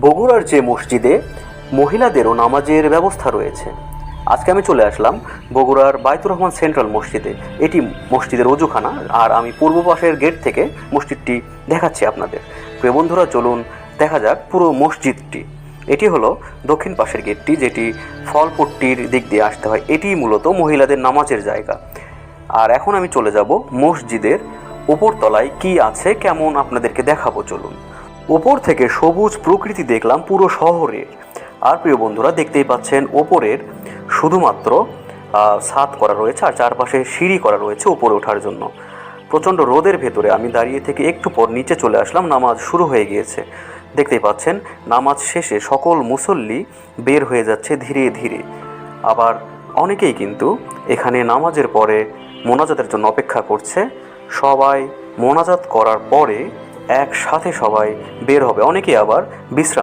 বগুড়ার যে মসজিদে মহিলাদেরও নামাজের ব্যবস্থা রয়েছে। আজকে আমি চলে আসলাম বগুড়ার বায়তুর রহমান সেন্ট্রাল মসজিদে। এটি মসজিদের অজুখানা, আর আমি পূর্ব পাশের গেট থেকে মসজিদটি দেখাচ্ছি আপনাদের। প্রিয় বন্ধুরা, চলুন দেখা যাক পুরো মসজিদটি। এটি হলো দক্ষিণ পাশের গেটটি, যেটি ফলপট্টির দিক দিয়ে আসতে হয়। এটি মূলত মহিলাদের নামাজের জায়গা। আর এখন আমি চলে যাব মসজিদের উপরতলায় কি আছে, কেমন আপনাদেরকে দেখাবো। চলুন। ওপর থেকে সবুজ প্রকৃতি দেখলাম পুরো শহরের। আর প্রিয় বন্ধুরা, দেখতেই পাচ্ছেন ওপরের শুধুমাত্র ছাদ করা রয়েছে, আর চারপাশে সিঁড়ি করা রয়েছে উপরে ওঠার জন্য। প্রচণ্ড রোদের ভেতরে আমি দাঁড়িয়ে থেকে একটু পর নিচে চলে আসলাম। নামাজ শুরু হয়ে গিয়েছে। দেখতেই পাচ্ছেন নামাজ শেষে সকল মুসল্লি বের হয়ে যাচ্ছে ধীরে ধীরে। আবার অনেকেই কিন্তু এখানে নামাজের পরে মোনাজাতের জন্য অপেক্ষা করছে। সবাই মোনাজাত করার পরে একসাথে সবাই বের হবে। অনেকেই আবার বিশ্রাম